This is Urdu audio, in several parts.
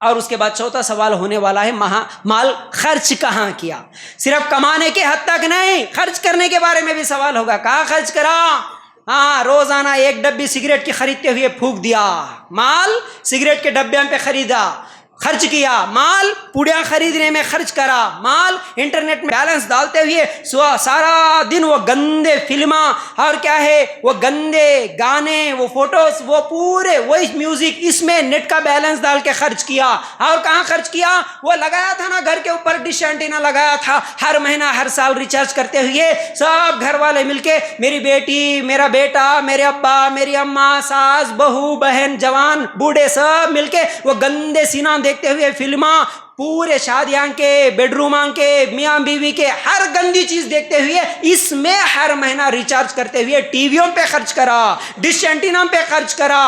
اور اس کے بعد چوتھا سوال ہونے والا ہے مال خرچ کہاں کیا. صرف کمانے کے حد تک نہیں، خرچ کرنے کے بارے میں بھی سوال ہوگا. کہاں خرچ کرا؟ ہاں، روزانہ ایک ڈبی سگریٹ کی خریدتے ہوئے پھونک دیا، مال سگریٹ کے ڈبے پہ خریدا، خرچ کیا. مال پوڑیاں خریدنے میں خرچ کرا. مال انٹرنیٹ میں بیلنس ڈالتے ہوئے سارا دن وہ گندے فلماں اور کیا ہے وہ گندے گانے، وہ فوٹوز، وہ پورے وہی میوزک، اس میں نیٹ کا بیلنس ڈال کے خرچ کیا. اور کہاں خرچ کیا؟ وہ لگایا تھا نا گھر کے اوپر ڈش اینٹینا لگایا تھا، ہر مہینہ ہر سال ریچارج کرتے ہوئے سب گھر والے مل کے، میری بیٹی، میرا بیٹا، میرے ابا، میری اماں، ساس، بہو، بہن، جوان، بوڑھے، سب مل کے وہ گندے سینہ دیکھتے ہوئے فلماں، پورے شادیاں کے، بیڈ روماں کے، میاں بیوی کے، ہر گندی چیز دیکھتے ہوئے اس میں ہر مہینہ ریچارج کرتے ہوئے ٹی ویوں پہ خرچ کرا، ڈش اینٹینا پہ خرچ کرا.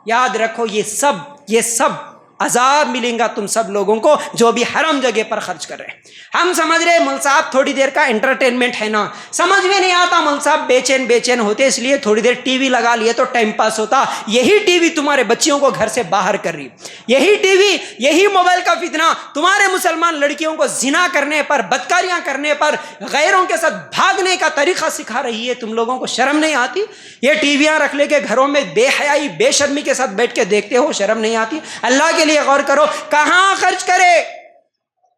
یاد رکھو یہ سب عذاب ملیں گا تم سب لوگوں کو جو بھی حرام جگہ پر خرچ کر رہے ہیں. ہم سمجھ رہے مول صاحب تھوڑی دیر کا انٹرٹینمنٹ ہے نا، سمجھ میں نہیں آتا. مول صاحب بے چین ہوتے اس لیے تھوڑی دیر ٹی وی لگا لیے تو ٹائم پاس ہوتا. یہی ٹی وی تمہارے بچیوں کو گھر سے باہر کر رہی، یہی ٹی وی، یہی موبائل کا فتنہ تمہارے مسلمان لڑکیوں کو زنا کرنے پر، بدکاریاں کرنے پر، غیروں کے ساتھ بھاگنے کا طریقہ سکھا رہی ہے. تم لوگوں کو شرم نہیں آتی؟ یہ ٹی ویاں رکھ لے کے گھروں میں بے حیائی، بے شرمی کے ساتھ بیٹھ کے دیکھتے ہو، شرم نہیں آتی؟ اللہ کے لیے غور کرو، کہاں خرچ کرے؟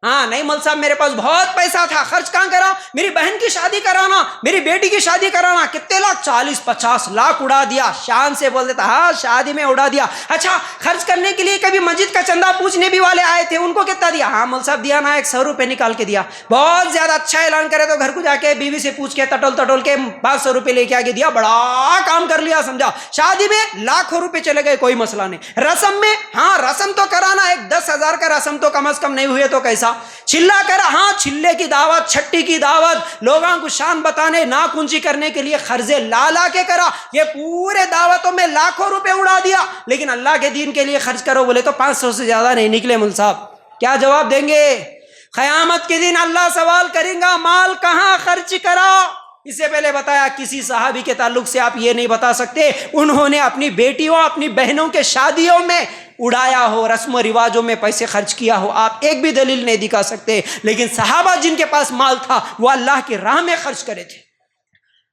ہاں نہیں مول صاحب میرے پاس بہت پیسہ تھا، خرچ کہاں کرا؟ میری بہن کی شادی کرانا، میری بیٹی کی شادی کرانا، کتنے لاکھ؟ 40-50 لاکھ اڑا دیا. شان سے بول دیتا ہاں شادی میں اڑا دیا. اچھا خرچ کرنے کے لیے کبھی مسجد کا چندہ پوچھنے بھی والے آئے تھے، ان کو کتنا دیا؟ ہاں مول صاحب دیا نا 100 روپے نکال کے دیا. بہت زیادہ اچھا اعلان کرے تو گھر کو جا کے بیوی سے پوچھ کے ٹٹول کے 500 روپے لے کے آگے دیا. بڑا کام کر لیا سمجھا. شادی میں لاکھوں روپے چلے گئے، کوئی مسئلہ نہیں. رسم میں ہاں رسم تو کرانا، ایک 10,000 کا رسم تو کم از کم نہیں ہوئے تو کیسا؟ چلا کرا، ہاں چلے کی دعوت، چھٹی کی دعوت، لوگوں کو شان بتانے، ناک اونچی کرنے کے لیے قرضے لا کے کرا. یہ پورے دعوتوں میں لاکھوں روپے اڑا دیا. لیکن اللہ کے دین کے لیے خرچ کرو بولے تو 500 سے زیادہ نہیں نکلے. مول صاحب کیا جواب دیں گے؟ قیامت کے دن اللہ سوال کریں گا مال کہاں خرچ کرا. اس سے پہلے بتایا کسی صحابی کے تعلق سے آپ یہ نہیں بتا سکتے انہوں نے اپنی بیٹیوں، اپنی بہنوں کے شادیوں میں اڑایا ہو، رسم و رواجوں میں پیسے خرچ کیا ہو. آپ ایک بھی دلیل نہیں دکھا سکتے. لیکن صحابہ جن کے پاس مال تھا وہ اللہ کی راہ میں خرچ کرے تھے.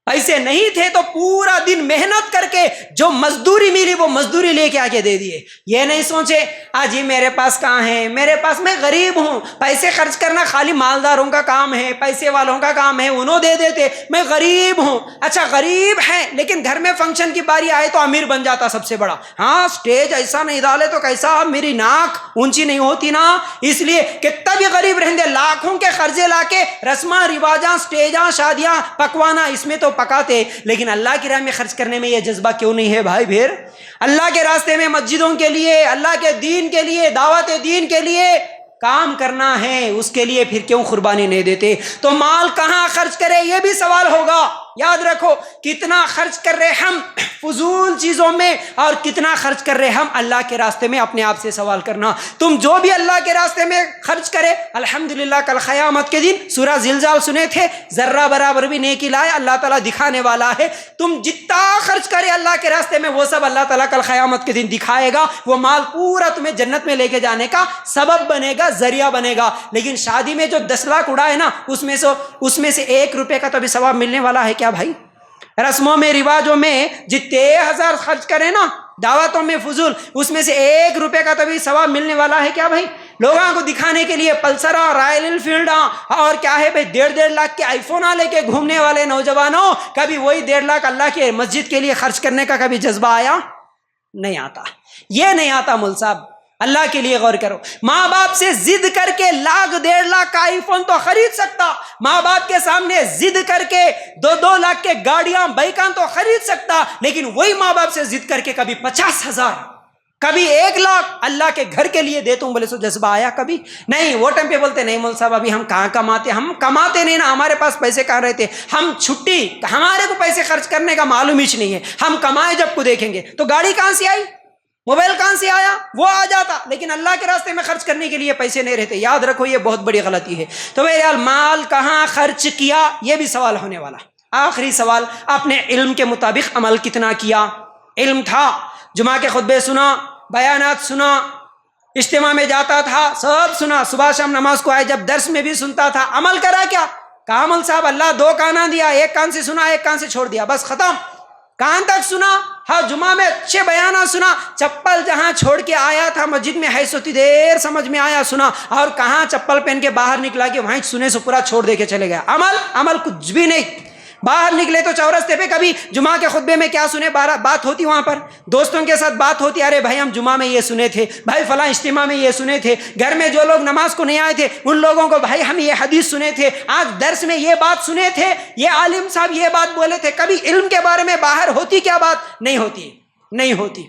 ایسے نہیں تھے تو پورا دن محنت کر کے جو مزدوری ملی وہ مزدوری لے کے آگے دے دیے. یہ نہیں سوچے آج یہ میرے پاس کہاں ہے، میرے پاس، میں غریب ہوں، پیسے خرچ کرنا خالی مالداروں کا کام ہے، پیسے والوں کا کام ہے، انہوں دے دیتے، میں غریب ہوں. اچھا غریب ہے لیکن گھر میں فنکشن کی باری آئے تو امیر بن جاتا سب سے بڑا. ہاں سٹیج ایسا نہیں ڈالے تو کیسا، میری ناک اونچی نہیں ہوتی نا، اس لیے کتنا بھی غریب رہندے لاکھوں کے قرضے لا کے رسماں رواجاں، سٹیجاں، شادیاں، پکوانا اس میں تو پکاتے. لیکن اللہ کی راہ میں خرچ کرنے میں یہ جذبہ کیوں نہیں ہے بھائی؟ پھر اللہ کے راستے میں مسجدوں کے لیے، اللہ کے دین کے لیے، دعوت دین کے لیے کام کرنا ہے، اس کے لیے پھر کیوں قربانی نہیں دیتے؟ تو مال کہاں خرچ کرے یہ بھی سوال ہوگا. یاد رکھو کتنا خرچ کر رہے ہم فضول چیزوں میں اور کتنا خرچ کر رہے ہم اللہ کے راستے میں. اپنے آپ سے سوال کرنا. تم جو بھی اللہ کے راستے میں خرچ کرے، الحمدللہ کل قیامت کے دن سورہ زلزال سنے تھے، ذرہ برابر بھی نیکی لائے اللہ تعالیٰ دکھانے والا ہے. تم جتنا خرچ کرے اللہ کے راستے میں وہ سب اللہ تعالیٰ کل قیامت کے دن دکھائے گا. وہ مال پورا تمہیں جنت میں لے کے جانے کا سبب بنے گا، ذریعہ بنے گا. لیکن شادی میں جو 10 لاکھ اڑائے نا اس میں سے 1 روپے کا تو بھی ثواب ملنے والا ہے کیا بھائی؟ رسموں میں رواجوں میں جتنے 1000 خرچ کرے نا، دعوتوں میں فضول، اس میں سے 1 روپے کا تو بھی ثواب ملنے والا ہے کیا بھائی؟ لوگوں کو دکھانے کے لیے پلسرا، رائل انفیلڈ اور کیا ہے بھائی 1.5 لاکھ کے آئی فون لے کے گھومنے والے نوجوانوں، کبھی وہی 1.5 لاکھ اللہ کے مسجد کے لیے خرچ کرنے کا کبھی جذبہ آیا؟ نہیں آتا. یہ نہیں آتا. مول صاحب اللہ کے لیے غور کرو. ماں باپ سے ضد کر کے 1.5 لاکھ کا آئی فون تو خرید سکتا، ماں باپ کے سامنے ضد کر کے 2 لاکھ کے گاڑیاں، بائکاں تو خرید سکتا. لیکن وہی ماں باپ سے ضد کر کے کبھی 50,000، کبھی 1 لاکھ اللہ کے گھر کے لیے دیتا ہوں بولے سو جذبہ آیا کبھی؟ نہیں. وہ ٹائم پہ بولتے نہیں مول صاحب ابھی ہم کہاں کماتے، ہم کماتے نہیں نا، ہمارے پاس پیسے کہاں رہتے، ہم چھٹی، ہمارے کو پیسے خرچ کرنے کا معلوم ہی نہیں ہے، ہم کمائے جب کو دیکھیں گے. تو گاڑی کہاں سے آئی، موبائل کہاں سے آیا، وہ آ جاتا. لیکن اللہ کے راستے میں خرچ کرنے کے لیے پیسے نہیں رہتے. یاد رکھو یہ بہت بڑی غلطی ہے. تو بہرحال مال کہاں خرچ کیا یہ بھی سوال ہونے والا. آخری سوال، اپنے علم کے مطابق عمل کتنا کیا؟ علم تھا، جمعہ کے خطبے سنا، بیانات سنا، اجتماع میں جاتا تھا، سب سنا، صبح شام نماز کو آئے، جب درس میں بھی سنتا تھا، عمل کرا کیا؟ کہا عمل صاحب اللہ 2 کانا دیا، ایک کان سے سنا، ایک کان سے چھوڑ دیا، بس ختم۔ کان تک سنا، ہاں جمعہ میں اچھے بیانات سنا، چپل جہاں چھوڑ کے آیا تھا مسجد میں ہے سوتی دیر سمجھ میں آیا سنا، اور کہاں چپل پہن کے باہر نکلا کہ وہیں سنے سے پورا چھوڑ دے کے چلے گیا۔ عمل کچھ بھی نہیں۔ باہر نکلے تو چورستے پہ کبھی جمعہ کے خطبے میں کیا سنے، بات ہوتی وہاں پر، دوستوں کے ساتھ بات ہوتی، ارے بھائی ہم جمعہ میں یہ سنے تھے، بھائی فلاں اجتماع میں یہ سنے تھے، گھر میں جو لوگ نماز کو نہیں آئے تھے ان لوگوں کو بھائی ہم یہ حدیث سنے تھے، آج درس میں یہ بات سنے تھے، یہ عالم صاحب یہ بات بولے تھے۔ کبھی علم کے بارے میں باہر ہوتی کیا بات؟ نہیں ہوتی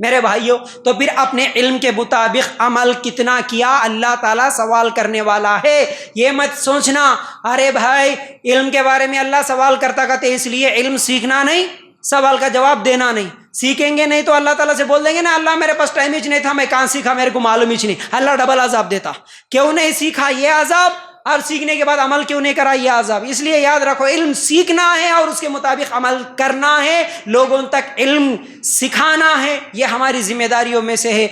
میرے بھائیوں۔ تو پھر اپنے علم کے مطابق عمل کتنا کیا اللہ تعالیٰ سوال کرنے والا ہے۔ یہ مت سوچنا ارے بھائی علم کے بارے میں اللہ سوال کرتا کہتے اس لیے علم سیکھنا نہیں، سوال کا جواب دینا نہیں۔ سیکھیں گے نہیں تو اللہ تعالیٰ سے بول دیں گے نا اللہ میرے پاس ٹائم ہی نہیں تھا، میں کہاں سیکھا، میرے کو معلوم ہی نہیں، اللہ ڈبل عذاب دیتا۔ کیوں نہیں سیکھا یہ عذاب، اور سیکھنے کے بعد عمل کیوں نہیں کرا یہ عذاب۔ اس لیے یاد رکھو علم سیکھنا ہے اور اس کے مطابق عمل کرنا ہے، لوگوں تک علم سکھانا ہے، یہ ہماری ذمہ داریوں میں سے ہے۔